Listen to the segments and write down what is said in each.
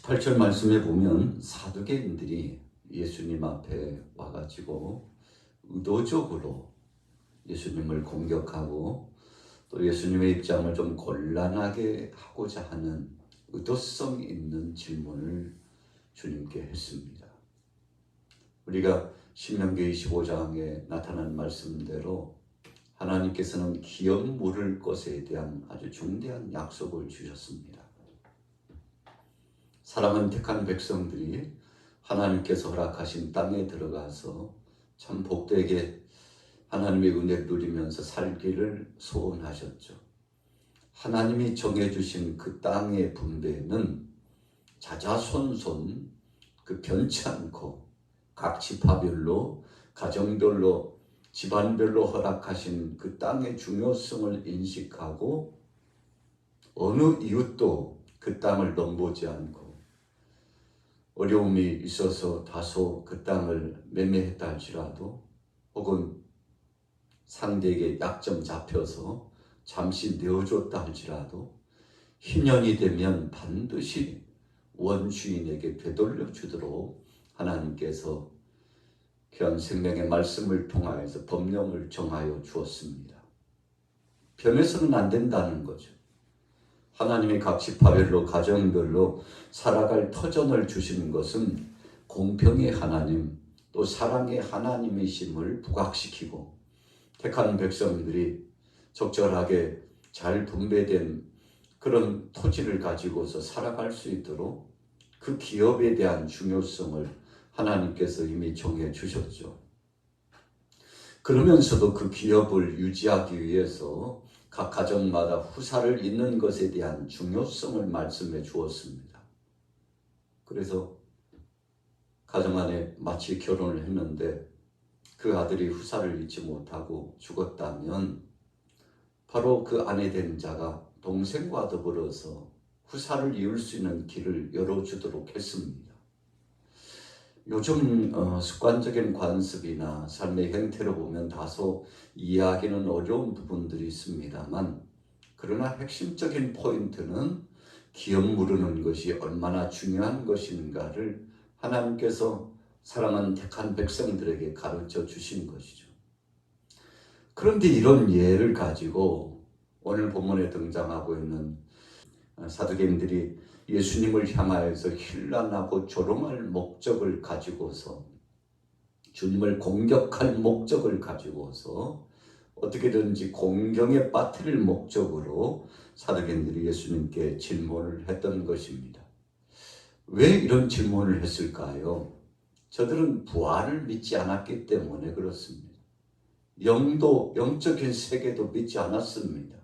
18절 말씀에 보면 사두개인들이 예수님 앞에 와가지고 의도적으로 예수님을 공격하고 또 예수님의 입장을 좀 곤란하게 하고자 하는 의도성 있는 질문을 주님께 했습니다. 우리가 신명기 25장에 나타난 말씀대로 하나님께서는 기업 물을 것에 대한 아주 중대한 약속을 주셨습니다. 사랑하는 택한 백성들이 하나님께서 허락하신 땅에 들어가서 참 복되게 하나님의 은혜를 누리면서 살기를 소원하셨죠. 하나님이 정해주신 그 땅의 분배는 자자손손 변치 않고 각 지파별로 가정별로 집안별로 허락하신 그 땅의 중요성을 인식하고 어느 이웃도 그 땅을 넘보지 않고 어려움이 있어서 다소 그 땅을 매매했다 할지라도 혹은 상대에게 약점 잡혀서 잠시 내어줬다 할지라도 희년이 되면 반드시 원주인에게 되돌려 주도록 하나님께서 귀한 생명의 말씀을 통하여서 법령을 정하여 주었습니다. 변해서는 안 된다는 거죠. 하나님의 각 지파별로 가정별로 살아갈 터전을 주시는 것은 공평의 하나님 또 사랑의 하나님이심을 부각시키고 택한 백성들이 적절하게 잘 분배된 그런 토지를 가지고서 살아갈 수 있도록 그 기업에 대한 중요성을 하나님께서 이미 정해 주셨죠. 그러면서도 그 기업을 유지하기 위해서 각 가정마다 후사를 잇는 것에 대한 중요성을 말씀해 주었습니다. 그래서 가정 안에 마치 결혼을 했는데 그 아들이 후사를 잇지 못하고 죽었다면 바로 그 아내 된 자가 동생과 더불어서 후사를 이을 수 있는 길을 열어주도록 했습니다. 요즘 습관적인 관습이나 삶의 행태로 보면 다소 이해하기는 어려운 부분들이 있습니다만 그러나 핵심적인 포인트는 기업 무르는 것이 얼마나 중요한 것인가를 하나님께서 사랑하는 택한 백성들에게 가르쳐 주신 것이죠. 그런데 이런 예를 가지고 오늘 본문에 등장하고 있는 사두개인들이 예수님을 향하여서 힐난하고 조롱할 목적을 가지고서 주님을 공격할 목적을 가지고서 어떻게든지 공경에 빠뜨릴 목적으로 사두개인들이 예수님께 질문을 했던 것입니다. 왜 이런 질문을 했을까요? 저들은 부활을 믿지 않았기 때문에 그렇습니다. 영적인 세계도 믿지 않았습니다.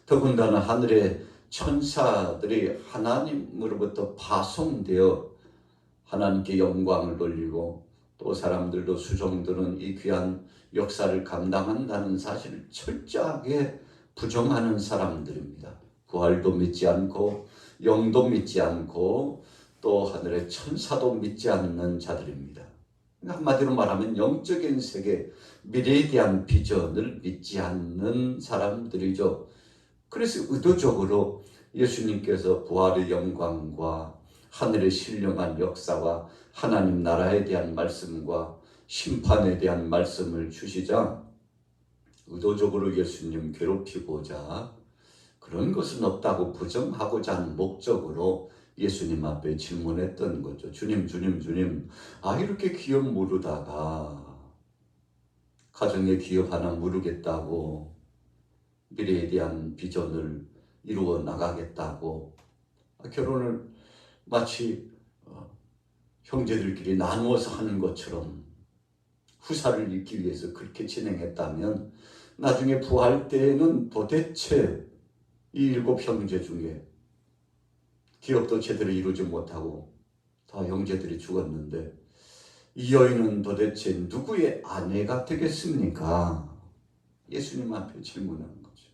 더군다나 하늘의 천사들이 하나님으로부터 파송되어 하나님께 영광을 돌리고 또 사람들도 수종들은 이 귀한 역사를 감당한다는 사실을 철저하게 부정하는 사람들입니다. 부활도 믿지 않고 영도 믿지 않고 또 하늘의 천사도 믿지 않는 자들입니다. 한마디로 말하면 영적인 세계, 미래에 대한 비전을 믿지 않는 사람들이죠. 그래서 의도적으로 예수님께서 부활의 영광과 하늘의 신령한 역사와 하나님 나라에 대한 말씀과 심판에 대한 말씀을 주시자 의도적으로 예수님 괴롭히고자 그런 것은 없다고 부정하고자 하는 목적으로 예수님 앞에 질문했던 거죠. 주님, 이렇게 기업 무르다가 가정의 기업 하나 무르겠다고 미래에 대한 비전을 이루어 나가겠다고 결혼을 마치 형제들끼리 나누어서 하는 것처럼 후사를 잇기 위해서 그렇게 진행했다면 나중에 부활 때에는 도대체 이 7 형제 중에 기업도 제대로 이루지 못하고 다 형제들이 죽었는데 이 여인은 도대체 누구의 아내가 되겠습니까? 예수님 앞에 질문한 거죠.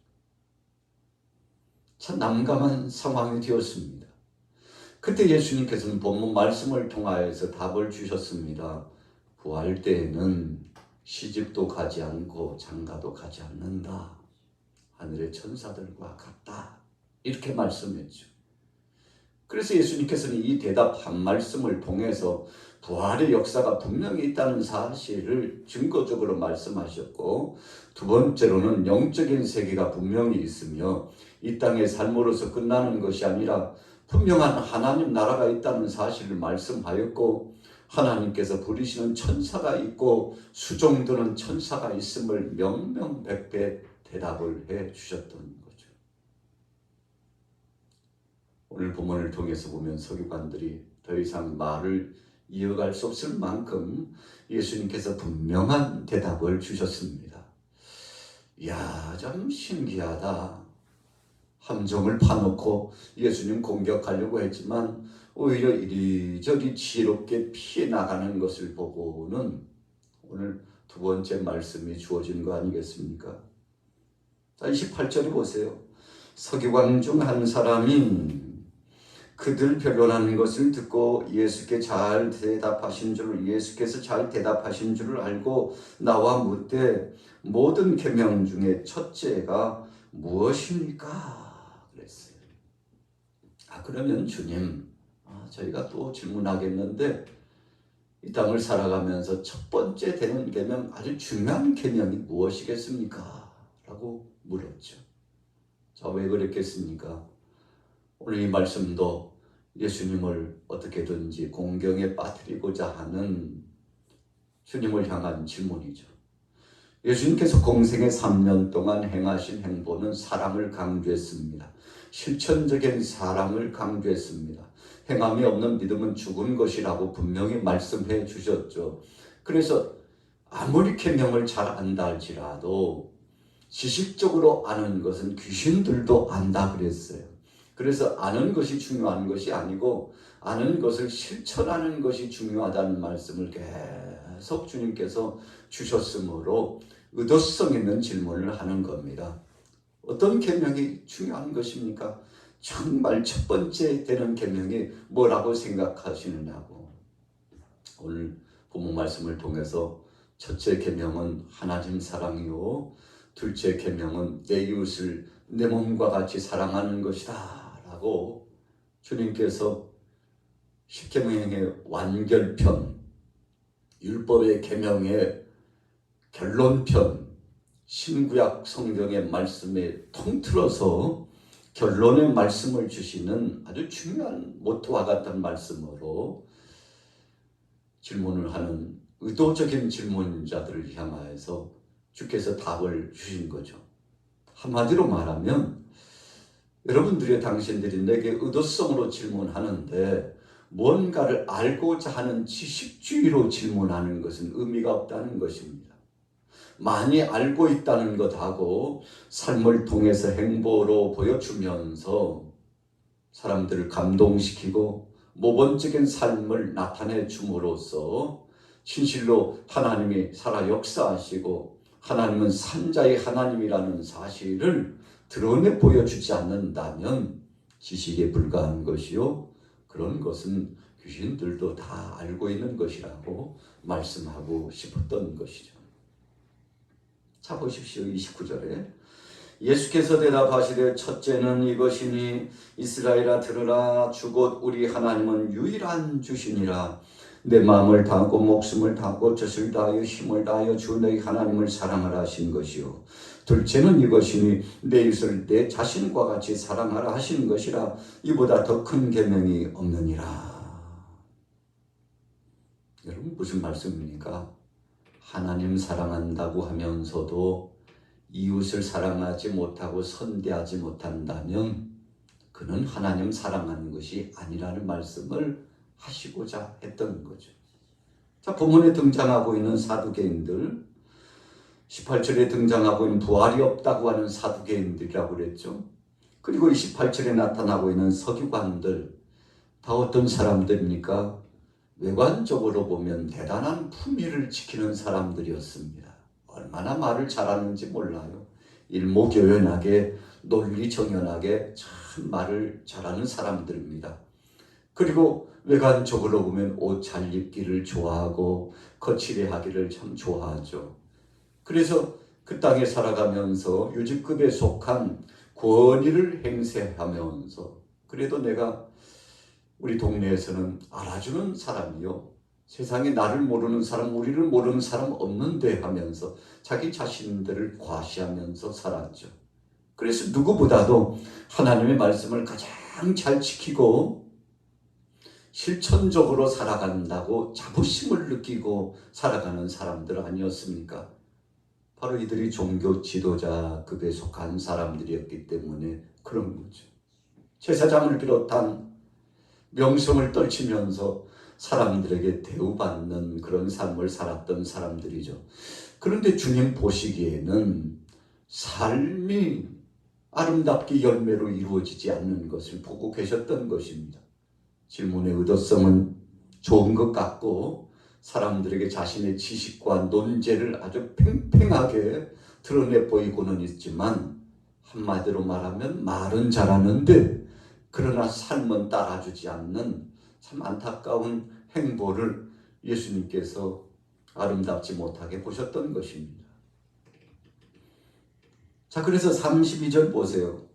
참 난감한 상황이 되었습니다. 그때 예수님께서는 본문 말씀을 통하여서 답을 주셨습니다. 부활 때에는 시집도 가지 않고 장가도 가지 않는다. 하늘의 천사들과 같다. 이렇게 말씀했죠. 그래서 예수님께서는 이 대답 한 말씀을 통해서 부활의 역사가 분명히 있다는 사실을 증거적으로 말씀하셨고, 두 번째로는 영적인 세계가 분명히 있으며 이 땅의 삶으로서 끝나는 것이 아니라 분명한 하나님 나라가 있다는 사실을 말씀하였고, 하나님께서 부리시는 천사가 있고 수종드는 천사가 있음을 명명백백 대답을 해 주셨던 거죠. 오늘 본문을 통해서 보면 서기관들이 더 이상 말을 이어갈 수 없을 만큼 예수님께서 분명한 대답을 주셨습니다. 이야, 참 신기하다. 함정을 파놓고 예수님 공격하려고 했지만 오히려 이리저리 지혜롭게 피해 나가는 것을 보고는 오늘 두 번째 말씀이 주어진 거 아니겠습니까? 자, 28절에 보세요. 서기관 중 한 사람이 그들 변론하는 것을 듣고 예수께서 잘 대답하신 줄을 알고 나와 묻되 모든 계명 중에 첫째가 무엇입니까? 그랬어요. 그러면 주님, 저희가 또 질문하겠는데 이 땅을 살아가면서 첫 번째 되는 계명, 아주 중요한 계명이 무엇이겠습니까? 라고 물었죠. 자, 왜 그랬겠습니까? 오늘 이 말씀도 예수님을 어떻게든지 공경에 빠뜨리고자 하는 주님을 향한 질문이죠. 예수님께서 공생의 3년 동안 행하신 행보는 사랑을 강조했습니다. 실천적인 사랑을 강조했습니다. 행함이 없는 믿음은 죽은 것이라고 분명히 말씀해 주셨죠. 그래서 아무리 계명을 잘 안다 할지라도 지식적으로 아는 것은 귀신들도 안다 그랬어요. 그래서 아는 것이 중요한 것이 아니고 아는 것을 실천하는 것이 중요하다는 말씀을 계속 주님께서 주셨으므로 의도성 있는 질문을 하는 겁니다. 어떤 계명이 중요한 것입니까? 정말 첫 번째 되는 계명이 뭐라고 생각하시느냐고. 오늘 본문 말씀을 통해서 첫째 계명은 하나님 사랑이요, 둘째 계명은 내 이웃을 내 몸과 같이 사랑하는 것이다 라고 주님께서 십계명의 완결편, 율법의 계명의 결론편, 신구약 성경의 말씀에 통틀어서 결론의 말씀을 주시는 아주 중요한 모토와 같은 말씀으로 질문을 하는 의도적인 질문자들을 향하여서 주께서 답을 주신 거죠. 한마디로 말하면 여러분들이 당신들이 내게 의도성으로 질문하는데 뭔가를 알고자 하는 지식주의로 질문하는 것은 의미가 없다는 것입니다. 많이 알고 있다는 것하고 삶을 통해서 행보로 보여주면서 사람들을 감동시키고 모범적인 삶을 나타내 줌으로써 진실로 하나님이 살아 역사하시고 하나님은 산자의 하나님이라는 사실을 드러내 보여주지 않는다면 지식에 불과한 것이요, 그런 것은 귀신들도 다 알고 있는 것이라고 말씀하고 싶었던 것이죠. 자, 보십시오. 29절에 예수께서 대답하시되 첫째는 이것이니 이스라엘아 들으라. 주 곧 우리 하나님은 유일한 주시니라. 내 마음을 다하고 목숨을 다하고 젖을 다하여 힘을 다하여 주 너희 하나님을 사랑하라 하신 것이요, 둘째는 이것이니 내 이웃을 내 자신과 같이 사랑하라 하시는 것이라. 이보다 더 큰 계명이 없느니라. 여러분, 무슨 말씀입니까? 하나님 사랑한다고 하면서도 이웃을 사랑하지 못하고 선대하지 못한다면 그는 하나님 사랑하는 것이 아니라는 말씀을 하시고자 했던 거죠. 자, 본문에 등장하고 있는 사두개인들, 18절에 등장하고 있는 부활이 없다고 하는 사두개인들이라고 그랬죠. 그리고 28절에 나타나고 있는 서기관들, 다 어떤 사람들입니까? 외관적으로 보면 대단한 품위를 지키는 사람들이었습니다. 얼마나 말을 잘하는지 몰라요. 일목요연하게 논리정연하게 참 말을 잘하는 사람들입니다. 그리고 외관적으로 보면 옷 잘 입기를 좋아하고 거칠해하기를 참 좋아하죠. 그래서 그 땅에 살아가면서 유지급에 속한 권위를 행세하면서 그래도 내가 우리 동네에서는 알아주는 사람이요, 세상에 나를 모르는 사람, 우리를 모르는 사람 없는데 하면서 자기 자신들을 과시하면서 살았죠. 그래서 누구보다도 하나님의 말씀을 가장 잘 지키고 실천적으로 살아간다고 자부심을 느끼고 살아가는 사람들 아니었습니까? 바로 이들이 종교 지도자급에 속한 사람들이었기 때문에 그런 거죠. 제사장을 비롯한 명성을 떨치면서 사람들에게 대우받는 그런 삶을 살았던 사람들이죠. 그런데 주님 보시기에는 삶이 아름답게 열매로 이루어지지 않는 것을 보고 계셨던 것입니다. 질문의 의도성은 좋은 것 같고 사람들에게 자신의 지식과 논제를 아주 팽팽하게 드러내 보이고는 있지만, 한마디로 말하면 말은 잘하는데 그러나 삶은 따라주지 않는 참 안타까운 행보를 예수님께서 아름답지 못하게 보셨던 것입니다. 자, 그래서 32절 보세요.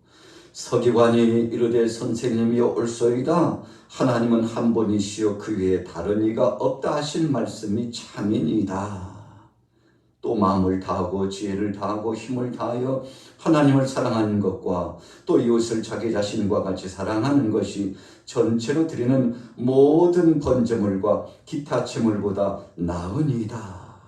서기관이 이르되 선생님이 옳소이다. 하나님은 한 분이시요 그 외에 다른 이가 없다 하신 말씀이 참이니이다. 또 마음을 다하고 지혜를 다하고 힘을 다하여 하나님을 사랑하는 것과 또 이웃을 자기 자신과 같이 사랑하는 것이 전체로 드리는 모든 번제물과 기타 제물보다 나으니이다.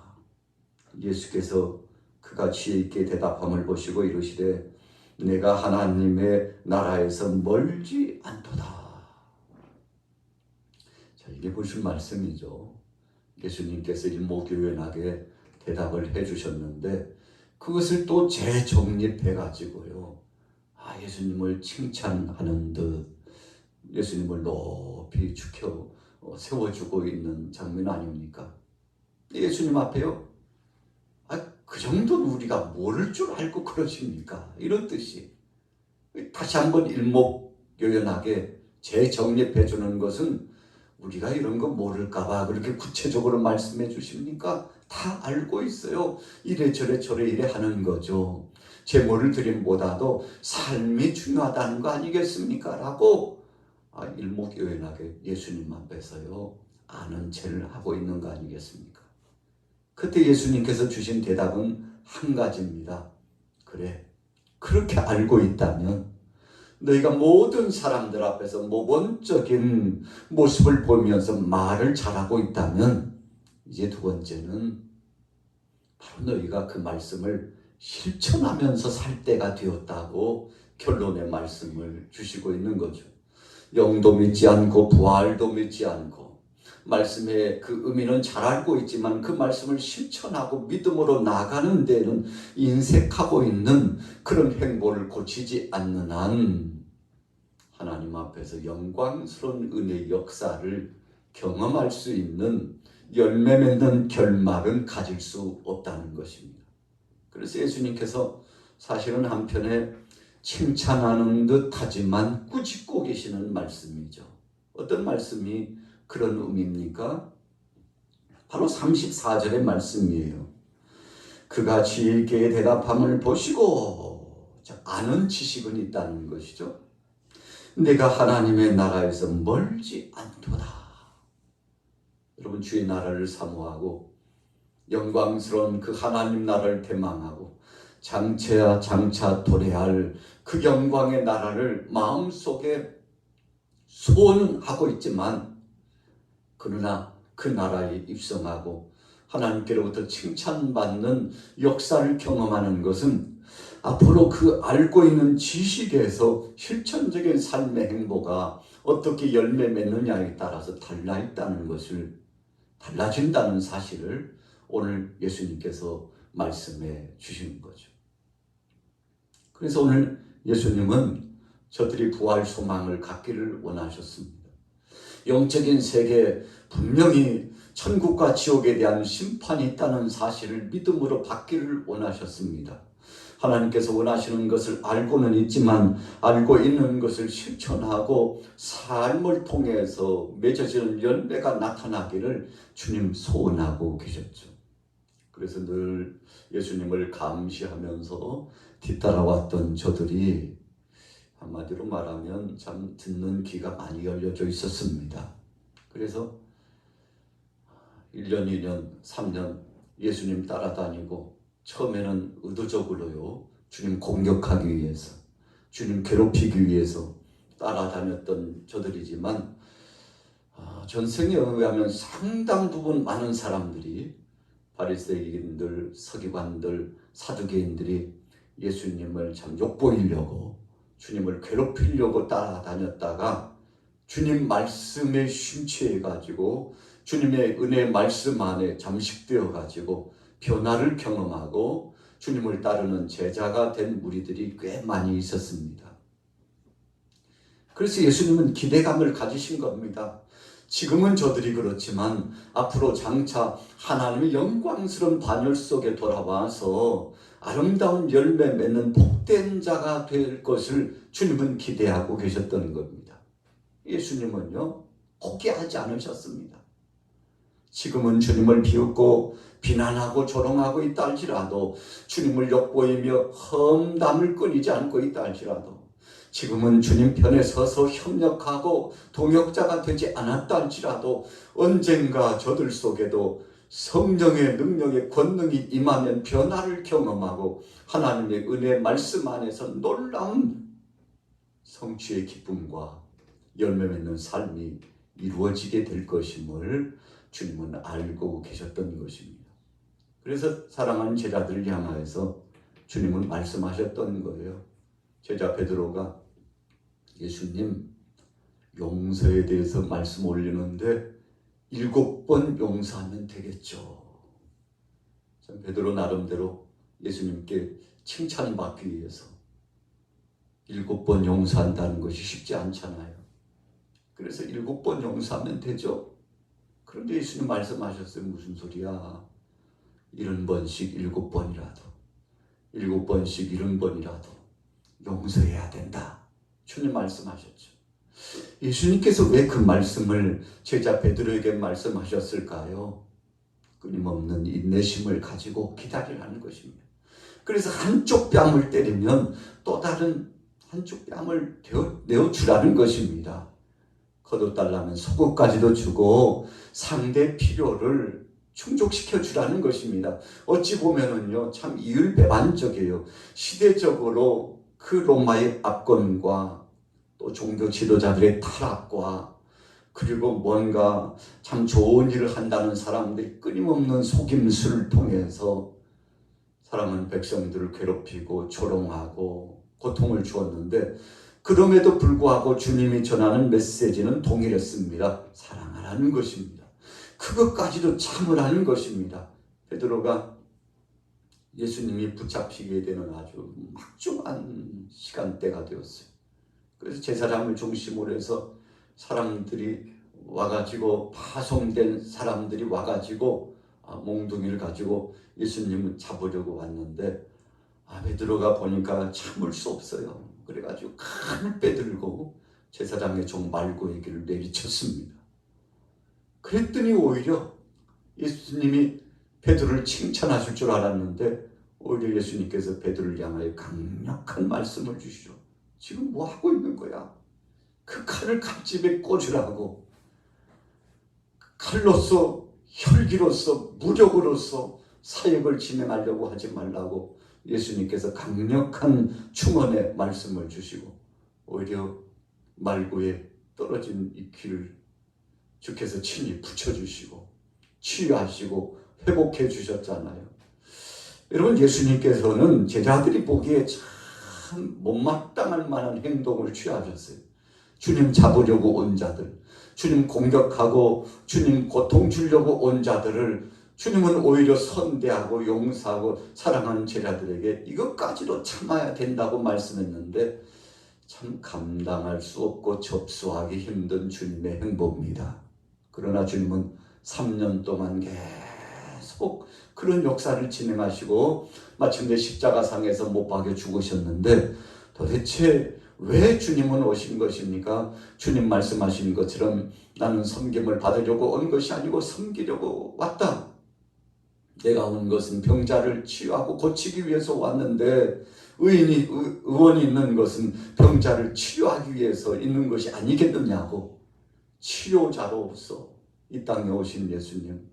예수께서 그가 지혜 있게 대답함을 보시고 이르시되 내가 하나님의 나라에서 멀지 않도다. 자, 이게 무슨 말씀이죠? 예수님께서 일목요연하게 대답을 해주셨는데 그것을 또 재정립해 가지고요, 예수님을 칭찬하는 듯 예수님을 높이 축혀 세워주고 있는 장면 아닙니까? 예수님 앞에요, 그 정도는 우리가 모를 줄 알고 그러십니까? 이런 뜻이. 다시 한번 일목요연하게 재정립해 주는 것은 우리가 이런 거 모를까 봐 그렇게 구체적으로 말씀해 주십니까? 다 알고 있어요. 이래저래 저래 하는 거죠. 제물을 드림보다도 삶이 중요하다는 거 아니겠습니까? 라고 일목요연하게 예수님 앞에서요, 아는 체를 하고 있는 거 아니겠습니까? 그때 예수님께서 주신 대답은 한 가지입니다. 그래, 그렇게 알고 있다면 너희가 모든 사람들 앞에서 모범적인 모습을 보면서 말을 잘하고 있다면 이제 두 번째는 바로 너희가 그 말씀을 실천하면서 살 때가 되었다고 결론의 말씀을 주시고 있는 거죠. 영도 믿지 않고 부활도 믿지 않고 말씀의 그 의미는 잘 알고 있지만 그 말씀을 실천하고 믿음으로 나가는 데는 인색하고 있는 그런 행보를 고치지 않는 한 하나님 앞에서 영광스러운 은혜의 역사를 경험할 수 있는 열매 맺는 결말은 가질 수 없다는 것입니다. 그래서 예수님께서 사실은 한편에 칭찬하는 듯 하지만 꾸짖고 계시는 말씀이죠. 어떤 말씀이 그런 의미입니까? 바로 34절의 말씀이에요. 그가 지혜 있게 대답함을 보시고, 아는 지식은 있다는 것이죠. 내가 하나님의 나라에서 멀지 않도다. 여러분, 주의 나라를 사모하고 영광스러운 그 하나님 나라를 대망하고 장차 도래할 그 영광의 나라를 마음속에 소원하고 있지만, 그러나 그 나라에 입성하고 하나님께로부터 칭찬받는 역사를 경험하는 것은 앞으로 그 알고 있는 지식에서 실천적인 삶의 행보가 어떻게 열매 맺느냐에 따라서 달라진다는 사실을 오늘 예수님께서 말씀해 주시는 거죠. 그래서 오늘 예수님은 저들이 부활 소망을 갖기를 원하셨습니다. 영적인 세계에 분명히 천국과 지옥에 대한 심판이 있다는 사실을 믿음으로 받기를 원하셨습니다. 하나님께서 원하시는 것을 알고는 있지만 알고 있는 것을 실천하고 삶을 통해서 맺어지는 열매가 나타나기를 주님 소원하고 계셨죠. 그래서 늘 예수님을 감시하면서 뒤따라왔던 저들이 한마디로 말하면 참 듣는 귀가 많이 열려져 있었습니다. 그래서 1년, 2년, 3년 예수님 따라다니고 처음에는 의도적으로요, 주님 공격하기 위해서, 주님 괴롭히기 위해서 따라다녔던 저들이지만 전승에 의하면 상당 부분 많은 사람들이, 바리새인들, 서기관들, 사두개인들이 예수님을 참 욕보이려고, 주님을 괴롭히려고 따라다녔다가 주님 말씀에 심취해가지고 주님의 은혜 말씀 안에 잠식되어가지고 변화를 경험하고 주님을 따르는 제자가 된 무리들이 꽤 많이 있었습니다. 그래서 예수님은 기대감을 가지신 겁니다. 지금은 저들이 그렇지만 앞으로 장차 하나님의 영광스러운 반열 속에 돌아와서 아름다운 열매 맺는 복된 자가 될 것을 주님은 기대하고 계셨던 겁니다. 예수님은요, 포기하지 않으셨습니다. 지금은 주님을 비웃고 비난하고 조롱하고 있다 할지라도, 주님을 욕보이며 험담을 끊이지 않고 있다 할지라도, 지금은 주님 편에 서서 협력하고 동역자가 되지 않았다 할지라도, 언젠가 저들 속에도 성령의 능력의 권능이 임하면 변화를 경험하고 하나님의 은혜 말씀 안에서 놀라운 성취의 기쁨과 열매 맺는 삶이 이루어지게 될 것임을 주님은 알고 계셨던 것입니다. 그래서 사랑하는 제자들을 향하여서 주님은 말씀하셨던 거예요. 제자 베드로가 예수님, 용서에 대해서 말씀 올리는데 7번 용서하면 되겠죠. 베드로 나름대로 예수님께 칭찬받기 위해서 7번 용서한다는 것이 쉽지 않잖아요. 그래서 7번 용서하면 되죠. 그런데 예수님 말씀하셨어요. 무슨 소리야. 70번씩 7번이라도, 7번씩 70번이라도 용서해야 된다. 주님 말씀하셨죠. 예수님께서 왜 그 말씀을 제자 베드로에게 말씀하셨을까요? 끊임없는 인내심을 가지고 기다리라는 것입니다. 그래서 한쪽 뺨을 때리면 또 다른 한쪽 뺨을 내어주라는 것입니다. 거둬달라면 속옷까지도 주고 상대 필요를 충족시켜 주라는 것입니다. 어찌 보면은요, 참 이율배반적이에요. 시대적으로 그 로마의 압권과 또 종교 지도자들의 타락과, 그리고 뭔가 참 좋은 일을 한다는 사람들이 끊임없는 속임수를 통해서 사랑하는 백성들을 괴롭히고 조롱하고 고통을 주었는데, 그럼에도 불구하고 주님이 전하는 메시지는 동일했습니다. 사랑하라는 것입니다. 그것까지도 참으라는 것입니다. 베드로가 예수님이 붙잡히게 되는 아주 막중한 시간대가 되었어요. 그래서 제사장을 중심으로 해서 사람들이 와가지고, 파송된 사람들이 와가지고 몽둥이를 가지고 예수님을 잡으려고 왔는데, 베드로가 보니까 참을 수 없어요. 그래가지고 칼을 빼들고 제사장의 종 말고에게를 내리쳤습니다. 그랬더니 오히려 예수님이 베드로를 칭찬하실 줄 알았는데, 오히려 예수님께서 베드로를 향하여 강력한 말씀을 주시죠. 지금 뭐 하고 있는 거야? 그 칼을 칼집에 꽂으라고. 칼로서, 혈기로서, 무력으로서 사역을 진행하려고 하지 말라고 예수님께서 강력한 충언의 말씀을 주시고, 오히려 말고에 떨어진 이 귀를 주께서 친히 붙여주시고 치유하시고 회복해 주셨잖아요. 여러분, 예수님께서는 제자들이 보기에 참 못마땅할 만한 행동을 취하셨어요. 주님 잡으려고 온 자들, 주님 공격하고 주님 고통 주려고 온 자들을 주님은 오히려 선대하고 용서하고 사랑하는 제자들에게 이것까지도 참아야 된다고 말씀했는데, 참 감당할 수 없고 접수하기 힘든 주님의 행보입니다. 그러나 주님은 3년 동안 계속 그런 역사를 진행하시고 마침내 십자가상에서 못 박여 죽으셨는데, 도대체 왜 주님은 오신 것입니까? 주님 말씀하신 것처럼 나는 섬김을 받으려고 온 것이 아니고 섬기려고 왔다. 내가 온 것은 병자를 치유하고 고치기 위해서 왔는데 의원이 있는 것은 병자를 치료하기 위해서 있는 것이 아니겠느냐고. 치료자로서 이 땅에 오신 예수님,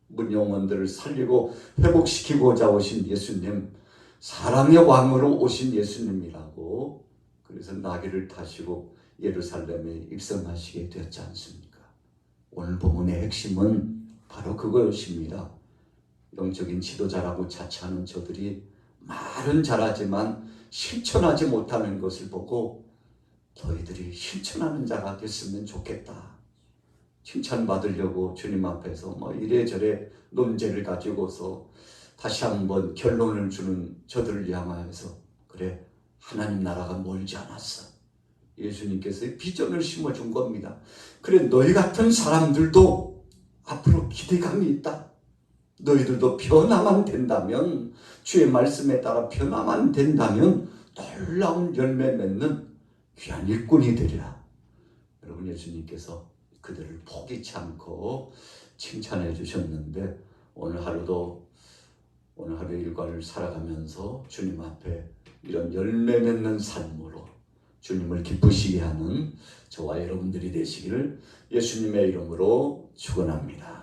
문영원들을 살리고 회복시키고자 오신 예수님, 사랑의 왕으로 오신 예수님이라고. 그래서 나귀를 타시고 예루살렘에 입성하시게 되었지 않습니까? 오늘 본문의 핵심은 바로 그것입니다. 영적인 지도자라고 자처하는 저들이 말은 잘하지만 실천하지 못하는 것을 보고 너희들이 실천하는 자가 됐으면 좋겠다. 칭찬받으려고 주님 앞에서 이래저래 논제를 가지고서 다시 한번 결론을 주는 저들을 향하여서 그래, 하나님 나라가 멀지 않았어. 예수님께서 비전을 심어준 겁니다. 그래, 너희 같은 사람들도 앞으로 기대감이 있다. 너희들도 변화만 된다면, 주의 말씀에 따라 변화만 된다면 놀라운 열매 맺는 귀한 일꾼이 되리라. 여러분, 예수님께서 그들을 포기치 않고 칭찬해 주셨는데 오늘 하루 일과를 살아가면서 주님 앞에 이런 열매 맺는 삶으로 주님을 기쁘시게 하는 저와 여러분들이 되시기를 예수님의 이름으로 축원합니다.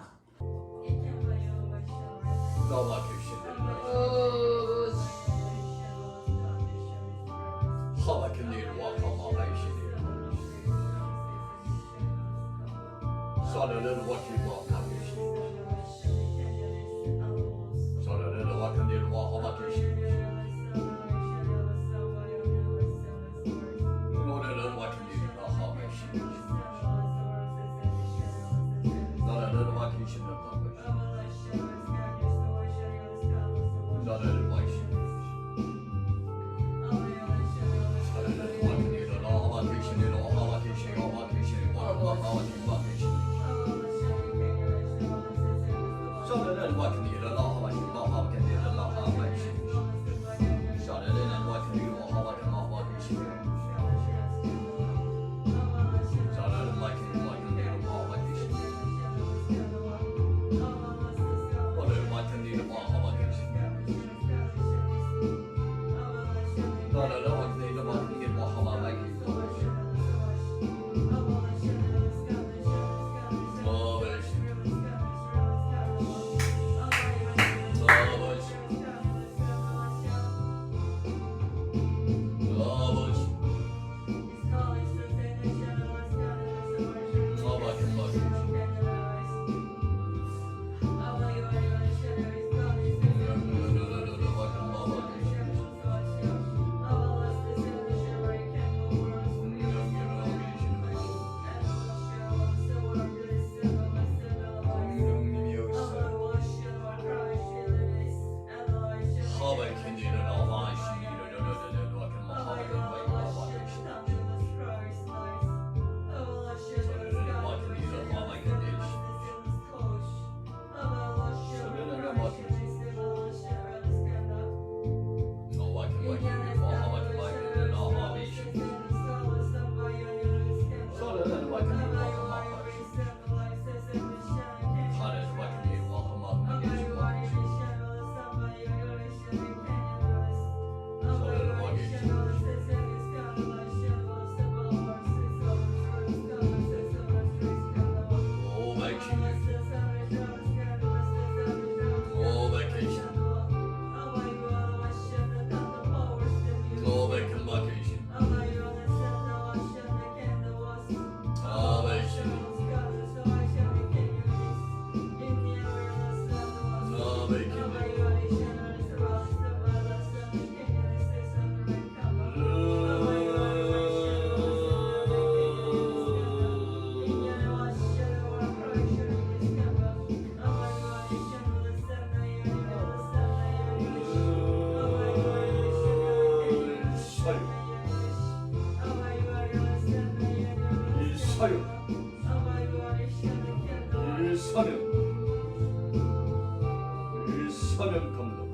일사면 감독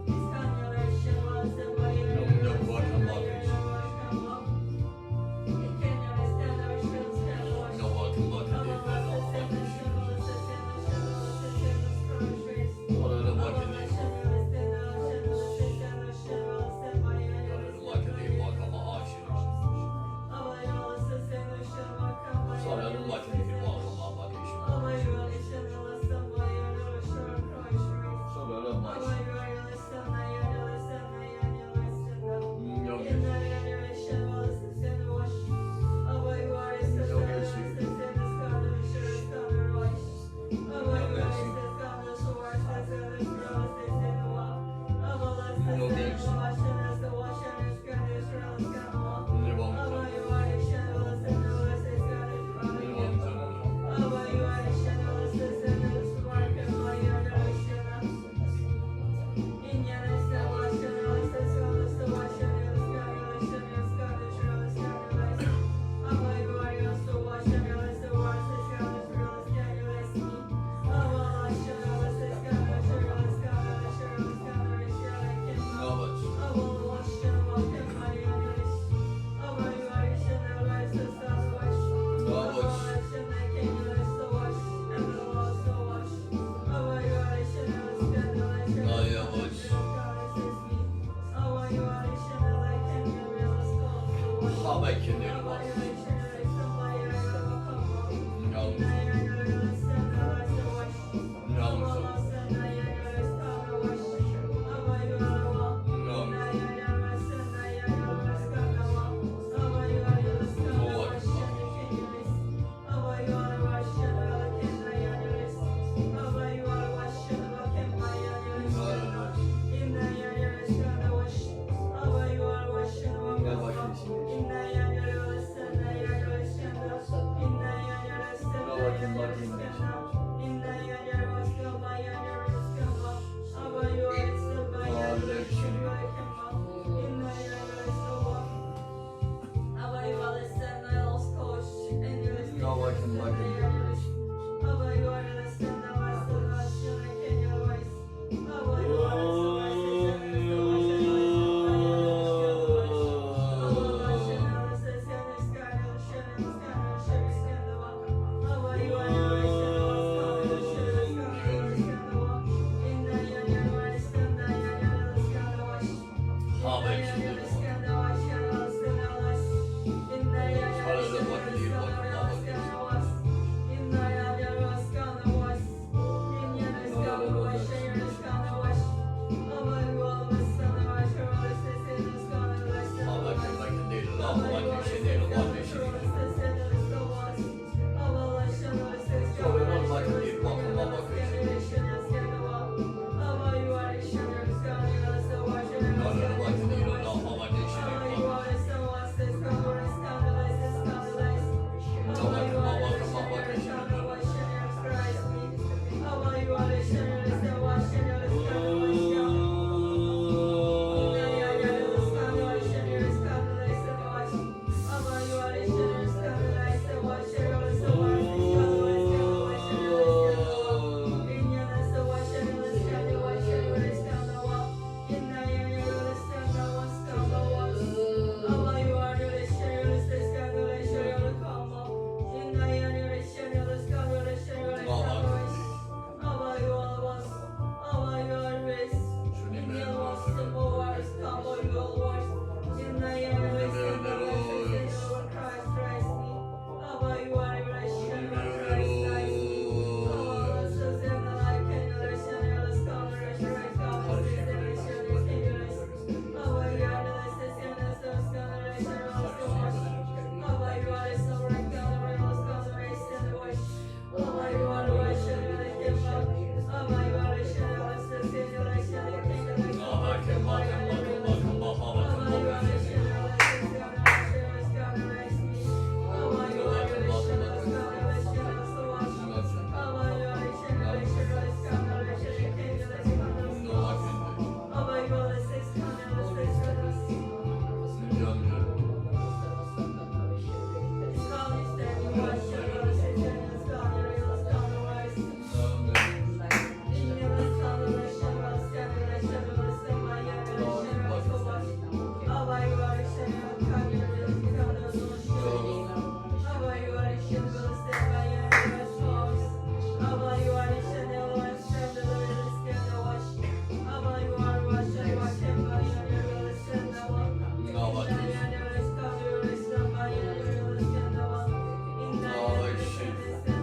영역과 담화되시 너와 담화되니 너와 되시 너를 담화되니 How about you,